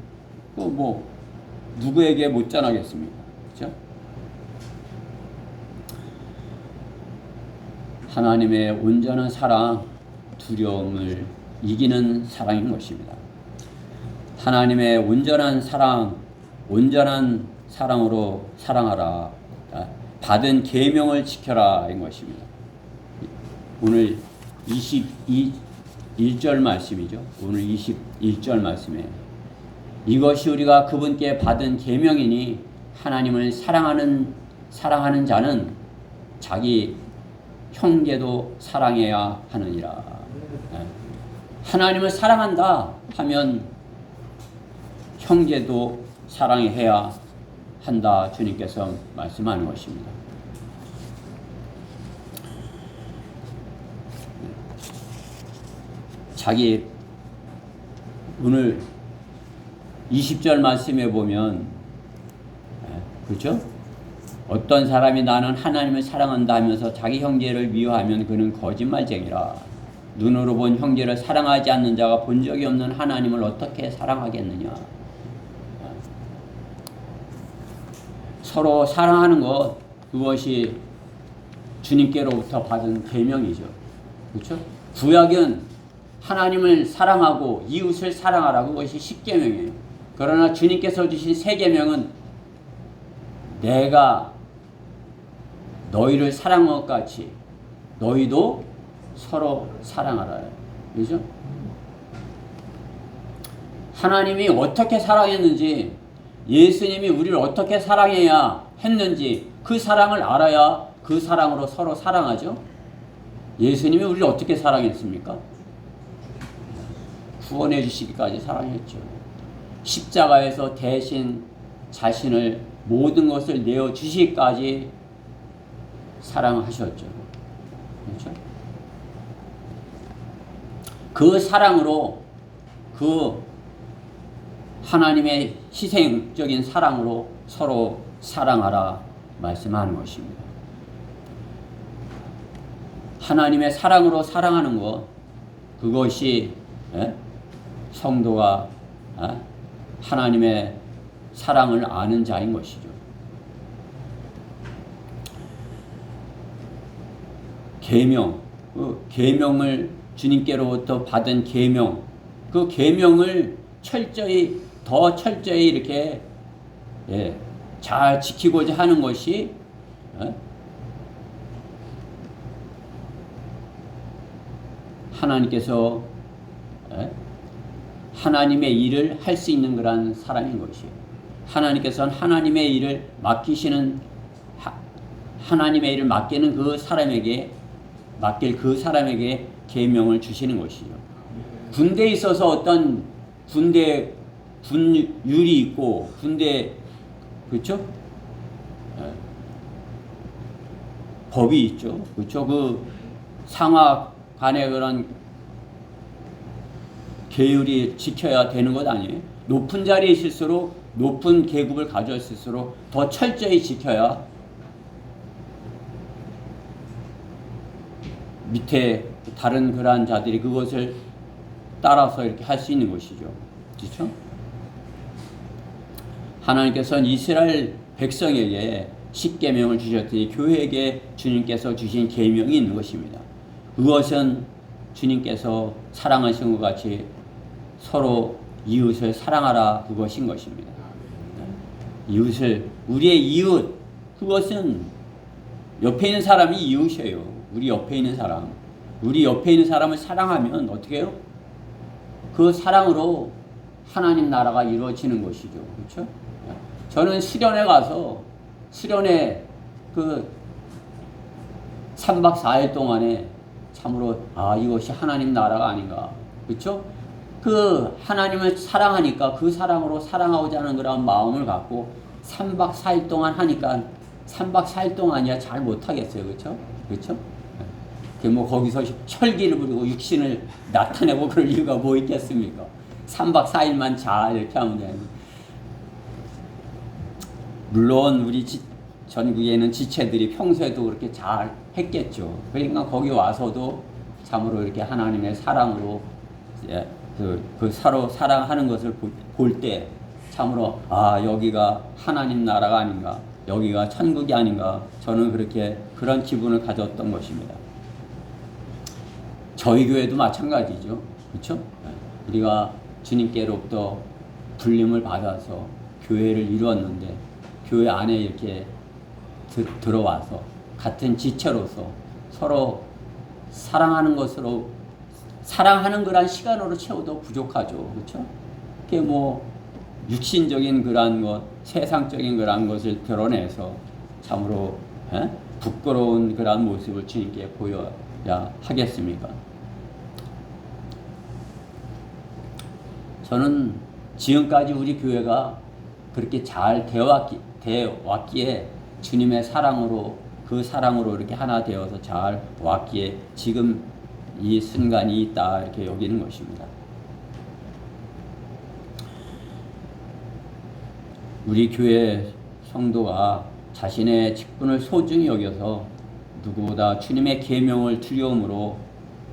누구에게 못 전하겠습니까? 그렇죠? 하나님의 온전한 사랑, 두려움을 이기는 사랑인 것입니다. 하나님의 온전한 사랑으로 사랑하라. 받은 계명을 지켜라 인 것입니다. 오늘 1절 말씀이죠. 오늘 21절 말씀에 이것이 우리가 그분께 받은 계명이니 하나님을 사랑하는 자는 자기 형제도 사랑해야 하느니라. 하나님을 사랑한다 하면 형제도 사랑해야 한다. 주님께서 말씀하는 것입니다. 자기 오늘 20절 말씀에 보면 그렇죠? 어떤 사람이 나는 하나님을 사랑한다 하면서 자기 형제를 미워하면 그는 거짓말쟁이라. 눈으로 본 형제를 사랑하지 않는 자가 본 적이 없는 하나님을 어떻게 사랑하겠느냐. 서로 사랑하는 것, 그것이 주님께로부터 받은 계명이죠. 그렇죠? 구약은 하나님을 사랑하고 이웃을 사랑하라, 그것이 10계명이에요. 그러나 주님께서 주신 새 계명은 내가 너희를 사랑한 것 같이 너희도 서로 사랑하라. 그죠? 하나님이 어떻게 사랑했는지, 예수님이 우리를 어떻게 사랑해야 했는지 그 사랑을 알아야 그 사랑으로 서로 사랑하죠. 예수님이 우리를 어떻게 사랑했습니까? 구원해 주시기까지 사랑했죠. 십자가에서 대신 자신을 모든 것을 내어 주시기까지 사랑하셨죠. 그렇죠? 그 사랑으로, 그 하나님의 희생적인 사랑으로 서로 사랑하라 말씀하는 것입니다. 하나님의 사랑으로 사랑하는 것, 그것이 성도가 하나님의 사랑을 아는 자인 것이죠. 계명, 그 계명을 주님께로부터 받은 계명, 그 계명을 더 철저히 이렇게 잘 지키고자 하는 것이 하나님께서 하나님의 일을 할 수 있는 그런 사람인 것이에요. 하나님께서는 하나님의 일을 하나님의 일을 맡기는 맡길 그 사람에게 계명을 주시는 것이죠. 군대에 있어서 어떤 군율이 있고, 그렇죠? 법이 있죠. 그렇죠? 그 상하 간의 그런 계율이 지켜야 되는 것 아니에요? 높은 자리에 있을수록, 높은 계급을 가졌을수록 더 철저히 지켜야 밑에 다른 그러한 자들이 그것을 따라서 이렇게 할 수 있는 것이죠. 그렇죠? 하나님께서는 이스라엘 백성에게 10계명을 주셨더니 교회에게 주님께서 주신 계명이 있는 것입니다. 그것은 주님께서 사랑하신 것 같이 서로 이웃을 사랑하라, 그것인 것입니다. 우리의 이웃, 그것은 옆에 있는 사람이 이웃이에요. 우리 옆에 있는 사람을 사랑하면 어떻게 해요? 그 사랑으로 하나님 나라가 이루어지는 것이죠. 그렇죠? 저는 수련회 가서, 그 3박 4일 동안에 참으로 이것이 하나님 나라가 아닌가. 그렇죠? 그 하나님을 사랑하니까 그 사랑으로 사랑하고자 하는 그런 마음을 갖고 3박 4일 동안 하니까 3박 4일 동안이야 잘 못하겠어요. 그렇죠? 그렇죠? 뭐 거기서 혈기를 부리고 육신을 나타내고 그럴 이유가 뭐 있겠습니까? 3박 4일만 잘 이렇게 하면 되는데. 물론 우리 전국에는 지체들이 평소에도 그렇게 잘 했겠죠. 그러니까 거기 와서도 참으로 이렇게 하나님의 사랑으로 그 서로 사랑하는 것을 볼 때 참으로 여기가 하나님 나라가 아닌가, 여기가 천국이 아닌가, 저는 그런 기분을 가졌던 것입니다. 저희 교회도 마찬가지죠. 그렇죠? 우리가 주님께로부터 불림을 받아서 교회를 이루었는데, 교회 안에 이렇게 들어와서 같은 지체로서 서로 사랑하는 것으로 사랑하는 그런 시간으로 채워도 부족하죠. 그렇죠? 그게 뭐 육신적인 그러한 것, 세상적인 그러한 것을 드러내서 참으로 부끄러운 그러한 모습을 주님께 보여야 하겠습니까? 저는 지금까지 우리 교회가 그렇게 잘 되어왔기에 주님의 사랑으로 그 사랑으로 이렇게 하나 되어서 잘 왔기에 지금 이 순간이 있다 이렇게 여기는 것입니다. 우리 교회 성도가 자신의 직분을 소중히 여겨서 누구보다 주님의 계명을 두려움으로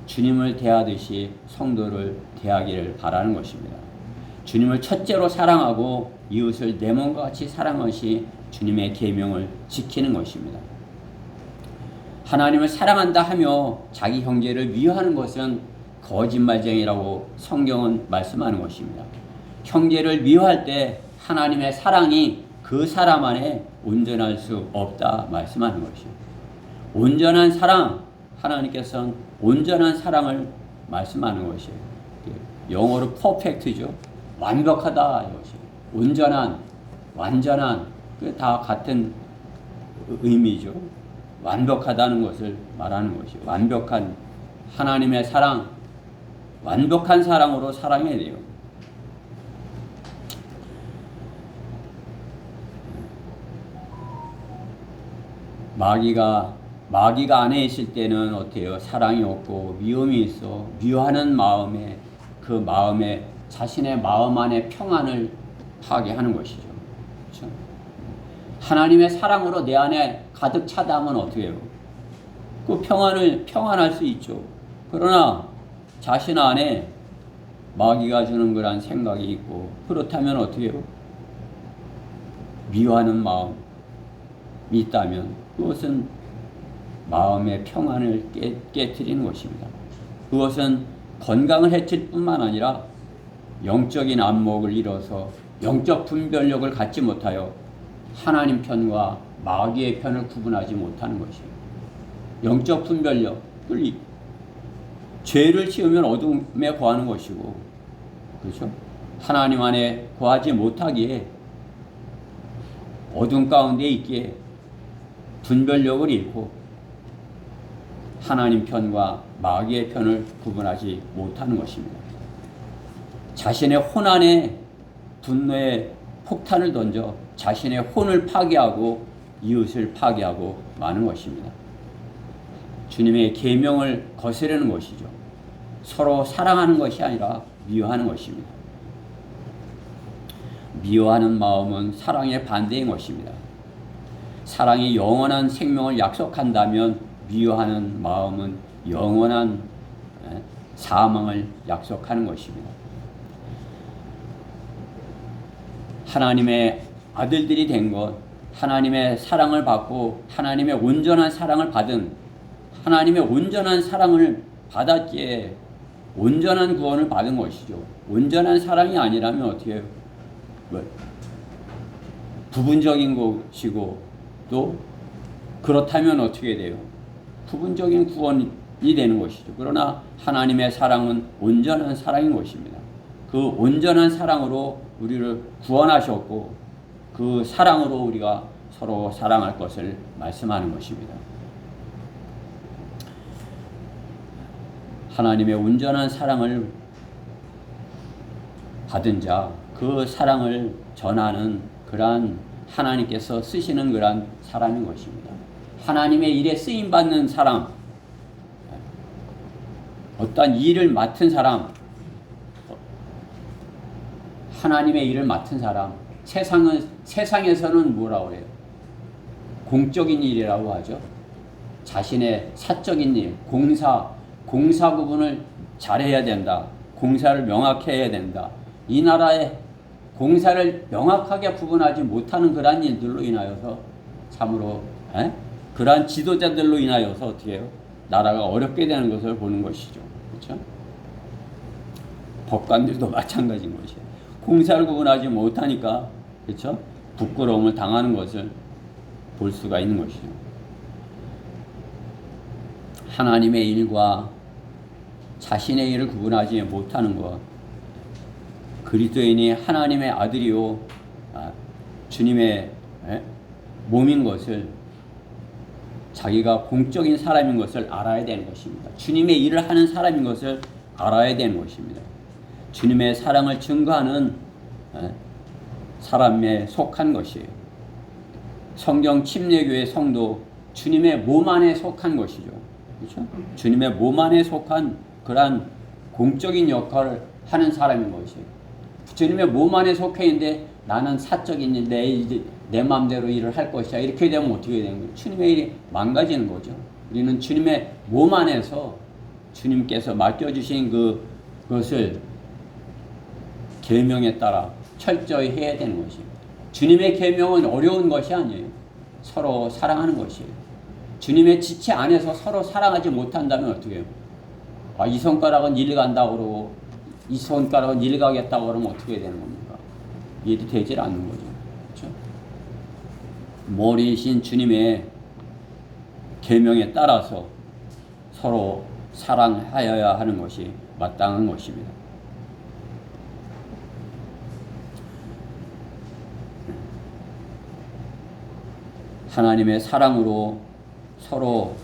주님을 대하듯이 성도를 대하기를 바라는 것입니다. 주님을 첫째로 사랑하고 이웃을 내 몸과 같이 사랑하는 것이 주님의 계명을 지키는 것입니다. 하나님을 사랑한다 하며 자기 형제를 미워하는 것은 거짓말쟁이라고 성경은 말씀하는 것입니다. 형제를 미워할 때 하나님의 사랑이 그 사람 안에 온전할 수 없다 말씀하는 것이요. 온전한 사랑, 하나님께서는 온전한 사랑을 말씀하는 것이에요. 영어로 퍼펙트죠. 완벽하다 이것이. 온전한, 완전한, 다 같은 의미죠. 완벽하다는 것을 말하는 것이요. 완벽한 하나님의 사랑, 완벽한 사랑으로 사랑해야 돼요. 마귀가 안에 있을 때는 어때요? 사랑이 없고 미움이 있어. 미워하는 마음에 그 마음에 자신의 마음 안에 평안을 파괴하는 것이죠. 그렇죠? 하나님의 사랑으로 내 안에 가득 차다 하면 어떻게 해요? 그 평안할 수 있죠. 그러나 자신 안에 마귀가 주는 그런 생각이 있고 그렇다면 어떻게 해요? 미워하는 마음이 있다면 그것은 마음의 평안을 깨트리는 것입니다. 그것은 건강을 해칠 뿐만 아니라 영적인 안목을 잃어서 영적 분별력을 갖지 못하여 하나님 편과 마귀의 편을 구분하지 못하는 것이에요. 영적 분별력, 죄를 지으면 어둠에 거하는 것이고, 그렇죠? 하나님 안에 거하지 못하기에 어둠 가운데 있기에 분별력을 잃고 하나님 편과 마귀의 편을 구분하지 못하는 것입니다. 자신의 혼 안에 분노의 폭탄을 던져 자신의 혼을 파괴하고 이웃을 파괴하고 마는 것입니다. 주님의 계명을 거스르는 것이죠. 서로 사랑하는 것이 아니라 미워하는 것입니다. 미워하는 마음은 사랑의 반대인 것입니다. 사랑이 영원한 생명을 약속한다면 미워하는 마음은 영원한 사망을 약속하는 것입니다. 하나님의 아들들이 된 것, 하나님의 사랑을 받고 하나님의 온전한 사랑을 받은 하나님의 온전한 사랑을 받았기에 온전한 구원을 받은 것이죠. 온전한 사랑이 아니라면 어떻게 해요? 부분적인 것이고 또 그렇다면 어떻게 돼요? 부분적인 구원이 되는 것이죠. 그러나 하나님의 사랑은 온전한 사랑인 것입니다. 그 온전한 사랑으로 우리를 구원하셨고 그 사랑으로 우리가 서로 사랑할 것을 말씀하는 것입니다. 하나님의 온전한 사랑을 받은 자, 그 사랑을 전하는 그러한 하나님께서 쓰시는 그러한 사람인 것입니다. 하나님의 일에 쓰임받는 사람, 어떠한 일을 맡은 사람, 하나님의 일을 맡은 사람, 세상에서는 뭐라고 해요? 공적인 일이라고 하죠. 자신의 사적인 일, 공사 구분을 잘해야 된다. 공사를 명확히 해야 된다. 이 나라의 공사를 명확하게 구분하지 못하는 그러한 일들로 인하여서 참으로 그러한 지도자들로 인하여서 어떻게 해요? 나라가 어렵게 되는 것을 보는 것이죠. 그렇죠? 법관들도 마찬가지인 것이에요. 공사를 구분하지 못하니까 그렇죠? 부끄러움을 당하는 것을 볼 수가 있는 것이죠. 하나님의 일과 자신의 일을 구분하지 못하는 것. 그리스도인이 하나님의 아들이요 주님의 몸인 것을, 자기가 공적인 사람인 것을 알아야 되는 것입니다. 주님의 일을 하는 사람인 것을 알아야 되는 것입니다. 주님의 사랑을 증거하는 사람에 속한 것이에요. 성경 침례교회 성도, 주님의 몸 안에 속한 것이죠. 그렇죠? 주님의 몸 안에 속한 그러한 공적인 역할을 하는 사람인 것이에요. 주님의 몸 안에 속해 있는데 나는 사적인 내 마음대로 일을 할 것이야. 이렇게 되면 어떻게 되는 거예요? 주님의 일이 망가지는 거죠. 우리는 주님의 몸 안에서 주님께서 맡겨주신 그것을 계명에 따라 철저히 해야 되는 것이에요. 주님의 계명은 어려운 것이 아니에요. 서로 사랑하는 것이에요. 주님의 지체 안에서 서로 사랑하지 못한다면 어떻게 해요? 이 손가락은 일 간다고 그러고 이 손가락은 일 가겠다고 그러면 어떻게 되는 겁니까? 일이 되질 않는 거죠. 그렇죠? 머리이신 주님의 계명에 따라서 서로 사랑하여야 하는 것이 마땅한 것입니다. 하나님의 사랑으로 서로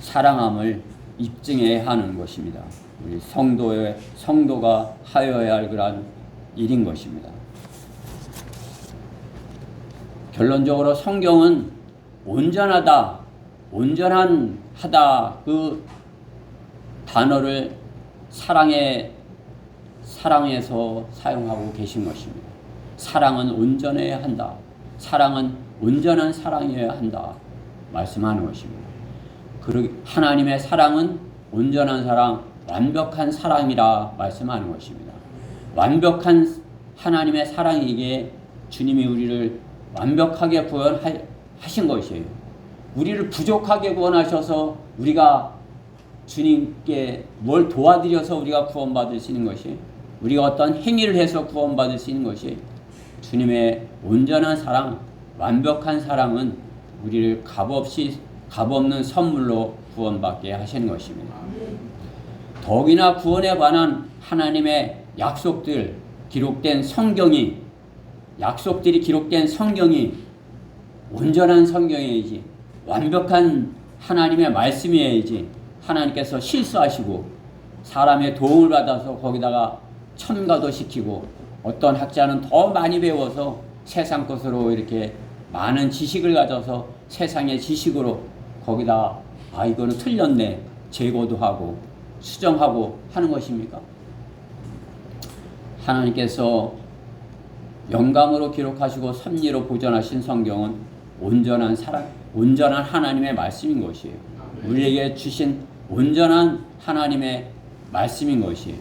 사랑함을 입증해야 하는 것입니다. 우리 성도가 하여야 할 그런 일인 것입니다. 결론적으로 성경은 온전하다, 온전하다 그 단어를 사랑에서 사용하고 계신 것입니다. 사랑은 온전해야 한다. 사랑은 온전한 사랑이어야 한다. 말씀하는 것입니다. 그리고 하나님의 사랑은 온전한 사랑, 완벽한 사랑이라 말씀하는 것입니다. 완벽한 하나님의 사랑이기에 주님이 우리를 완벽하게 구원하신 것이에요. 우리를 부족하게 구원하셔서 우리가 주님께 뭘 도와드려서 우리가 구원받을 수 있는 것이, 우리가 어떤 행위를 해서 구원받을 수 있는 것이, 주님의 온전한 사랑, 완벽한 사랑은 우리를 값없는 선물로 구원받게 하시는 것입니다. 더욱이나 구원에 관한 하나님의 약속들이 기록된 성경이 온전한 성경이어야지, 완벽한 하나님의 말씀이어야지, 하나님께서 실수하시고 사람의 도움을 받아서 거기다가 첨가도 시키고, 어떤 학자는 더 많이 배워서 세상 것으로 이렇게 많은 지식을 가져서 세상의 지식으로 거기다 이거는 틀렸네 제거도 하고 수정하고 하는 것입니까? 하나님께서 영감으로 기록하시고 섭리로 보존하신 성경은 온전한 하나님의 말씀인 것이에요. 우리에게 주신 온전한 하나님의 말씀인 것이에요.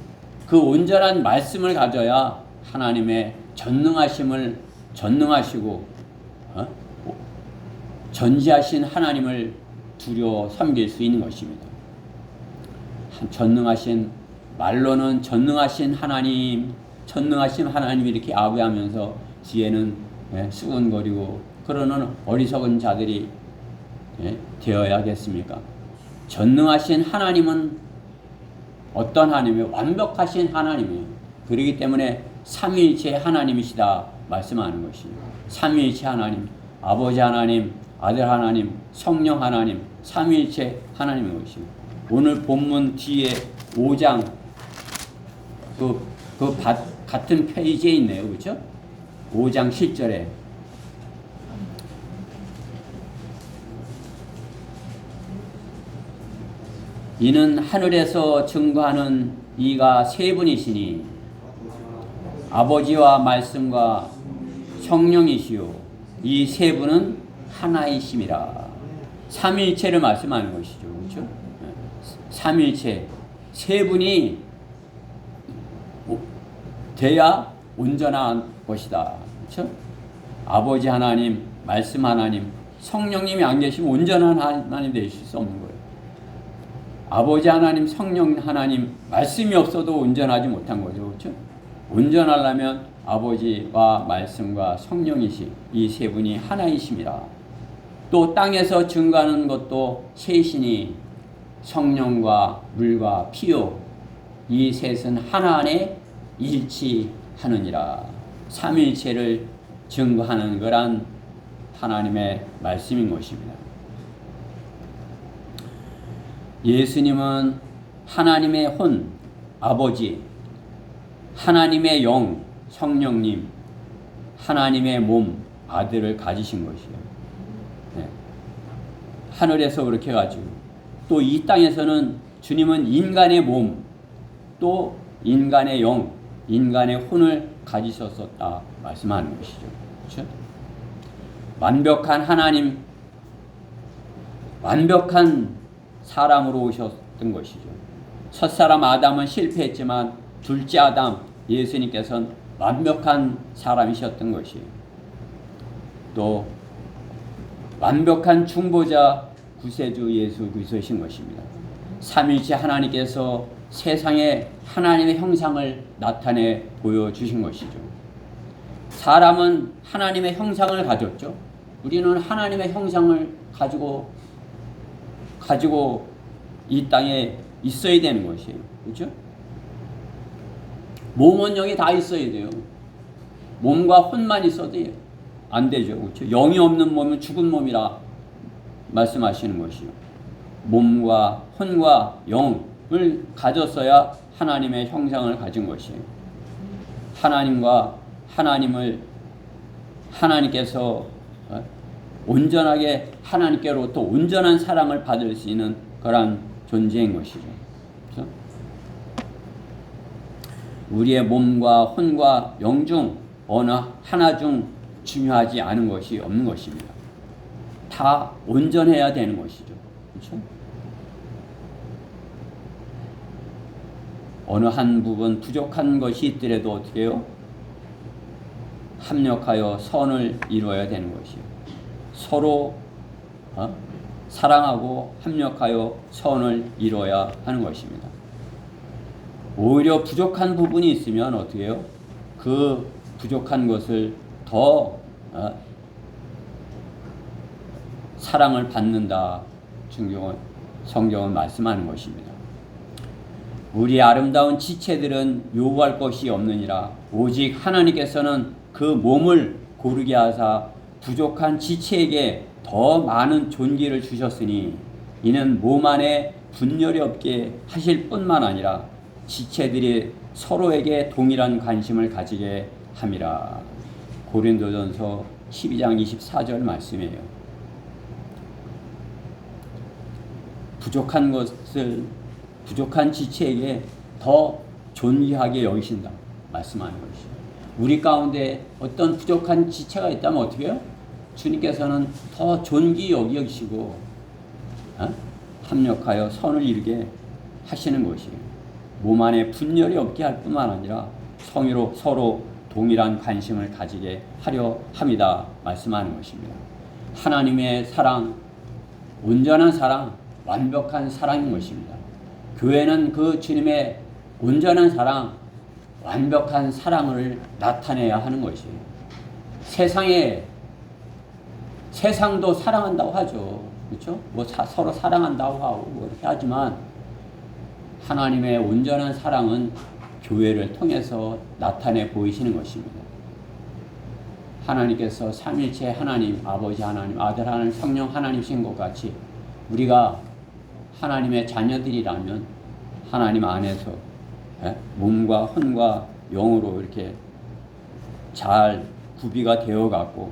그 온전한 말씀을 가져야 하나님의 전능하시고 전지하신 하나님을 두려워 섬길 수 있는 것입니다. 말로는 전능하신 하나님 이렇게 아부하면서 뒤에는 수근거리고 그러는 어리석은 자들이 되어야겠습니까? 전능하신 하나님은 어떤 하나님이에요? 완벽하신 하나님이에요. 그렇기 때문에 삼위일체 하나님이시다 말씀하는 것입니다. 삼위일체 하나님, 아버지 하나님, 아들 하나님, 성령 하나님, 삼위일체 하나님인 것입니다. 오늘 본문 뒤에 5장 같은 페이지에 있네요. 그렇죠? 5장 7절에 이는 하늘에서 증거하는 이가 세 분이시니 아버지와 말씀과 성령이시요 이 세 분은 하나이심이라. 삼위일체를 말씀하는 것이죠. 그렇죠? 삼위일체 세 분이 돼야 온전한 것이다. 그렇죠? 아버지 하나님, 말씀 하나님, 성령님이 안 계시면 온전한 하나님 되실 수 없는 거예요. 아버지 하나님, 성령 하나님, 말씀이 없어도 온전하지 못한 거죠. 그렇죠? 온전하려면 아버지와 말씀과 성령이시 이 세 분이 하나이심이라. 또 땅에서 증거하는 것도 셋이니 성령과 물과 피요 이 셋은 하나 안에 일치하느니라. 삼일체를 증거하는 거란 하나님의 말씀인 것입니다. 예수님은 하나님의 혼, 아버지, 하나님의 영, 성령님, 하나님의 몸, 아들을 가지신 것이에요. 네. 하늘에서 그렇게 가지고 또 이 땅에서는 주님은 인간의 몸, 또 인간의 영, 인간의 혼을 가지셨었다 말씀하는 것이죠. 그렇죠? 완벽한 하나님, 완벽한 사람으로 오셨던 것이죠. 첫사람 아담은 실패했지만 둘째 아담 예수님께서는 완벽한 사람이셨던 것이에요. 또 완벽한 중보자 구세주 예수 그리스도이신 것입니다. 삼위일체 하나님께서 세상에 하나님의 형상을 나타내 보여주신 것이죠. 사람은 하나님의 형상을 가졌죠. 우리는 하나님의 형상을 가지고 이 땅에 있어야 되는 것이에요. 그렇죠? 몸은 영이 다 있어야 돼요. 몸과 혼만 있어도 안 되죠. 그렇죠? 영이 없는 몸은 죽은 몸이라 말씀하시는 것이요. 몸과 혼과 영을 가졌어야 하나님의 형상을 가진 것이에요. 하나님께서 온전하게 하나님께로부터 온전한 사랑을 받을 수 있는 그런 존재인 것이죠. 그렇죠? 우리의 몸과 혼과 영 중 어느 하나 중 중요하지 않은 것이 없는 것입니다. 다 온전해야 되는 것이죠. 그렇죠? 어느 한 부분 부족한 것이 있더라도 어떻게 해요? 합력하여 선을 이루어야 되는 것이에요. 서로 사랑하고 합력하여 선을 이루어야 하는 것입니다. 오히려 부족한 부분이 있으면 어떻게 해요? 그 부족한 것을 더 사랑을 받는다. 성경은 말씀하는 것입니다. 우리 아름다운 지체들은 요구할 것이 없느니라. 오직 하나님께서는 그 몸을 고르게 하사 부족한 지체에게 더 많은 존귀를 주셨으니 이는 몸 안에 분열이 없게 하실 뿐만 아니라 지체들이 서로에게 동일한 관심을 가지게 함이라. 고린도전서 12장 24절 말씀이에요. 부족한 지체에게 더 존귀하게 여기신다 말씀하는 것이죠. 우리 가운데 어떤 부족한 지체가 있다면 어떻게 해요? 주님께서는 더 존귀 여기시고 합력하여 선을 이루게 하시는 것이에요. 몸 안에 분열이 없게 할 뿐만 아니라 성의로 서로 동일한 관심을 가지게 하려 함이다 말씀하는 것입니다. 하나님의 사랑, 온전한 사랑, 완벽한 사랑인 것입니다. 교회는 그 주님의 온전한 사랑, 완벽한 사랑을 나타내야 하는 것이에요. 세상도 사랑한다고 하죠. 그렇죠? 서로 사랑한다고 하고 그렇게 하지만 하나님의 온전한 사랑은 교회를 통해서 나타내 보이시는 것입니다. 하나님께서 삼일체 하나님, 아버지 하나님, 아들 하나님, 성령 하나님이신 것 같이 우리가 하나님의 자녀들이라면 하나님 안에서 몸과 혼과 영으로 이렇게 잘 구비가 되어갖고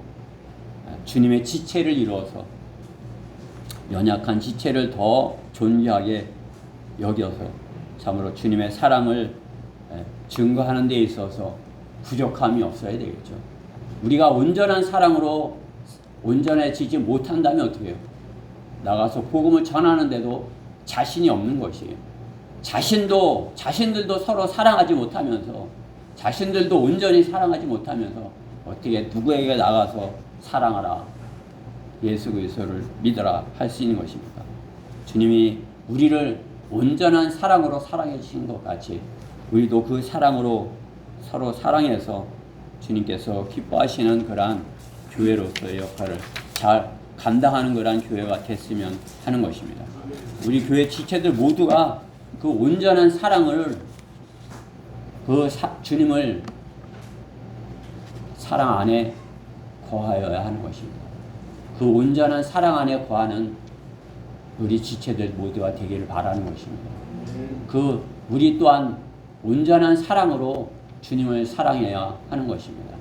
주님의 지체를 이루어서 연약한 지체를 더 존귀하게 여겨서 참으로 주님의 사랑을 증거하는 데 있어서 부족함이 없어야 되겠죠. 우리가 온전한 사랑으로 온전해지지 못한다면 어떻게 해요? 나가서 복음을 전하는데도 자신이 없는 것이에요. 자신들도 서로 사랑하지 못하면서 자신들도 온전히 사랑하지 못하면서 어떻게 누구에게 나가서 사랑하라, 예수 그리스도를 믿어라 할 수 있는 것입니까? 주님이 우리를 온전한 사랑으로 사랑해 주신 것 같이 우리도 그 사랑으로 서로 사랑해서 주님께서 기뻐하시는 그러한 교회로서의 역할을 잘 감당하는 그러한 교회가 됐으면 하는 것입니다. 우리 교회 지체들 모두가 그 온전한 사랑을 주님을 사랑 안에 거하여야 하는 것입니다. 그 온전한 사랑 안에 거하는 우리 지체들 모두가 되기를 바라는 것입니다. 우리 또한 온전한 사랑으로 주님을 사랑해야 하는 것입니다.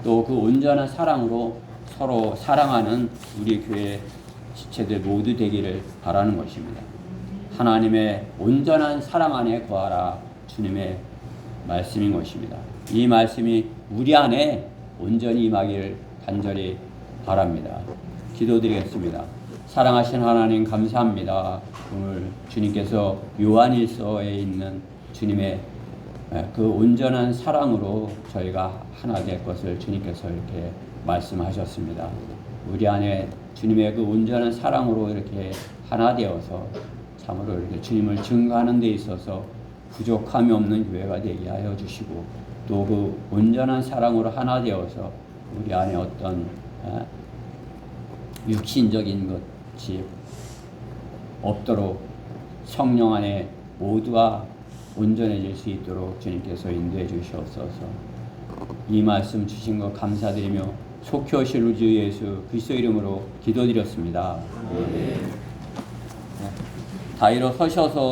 또 그 온전한 사랑으로 서로 사랑하는 우리 교회 지체들 모두 되기를 바라는 것입니다. 하나님의 온전한 사랑 안에 거하라 주님의 말씀인 것입니다. 이 말씀이 우리 안에 온전히 임하기를 간절히 바랍니다. 기도드리겠습니다. 사랑하신 하나님 감사합니다. 오늘 주님께서 요한일서에 있는 주님의 그 온전한 사랑으로 저희가 하나 될 것을 주님께서 이렇게 말씀하셨습니다. 우리 안에 주님의 그 온전한 사랑으로 이렇게 하나 되어서 참으로 이렇게 주님을 증거하는 데 있어서 부족함이 없는 교회가 되게 하여 주시고 또 그 온전한 사랑으로 하나 되어서 우리 안에 어떤 육신적인 것이 없도록 성령 안에 모두가 온전해질 수 있도록 주님께서 인도해 주시옵소서. 이 말씀 주신 것 감사드리며 속히 오실 우주 예수 그리스도 이름으로 기도드렸습니다. 다 일어서셔서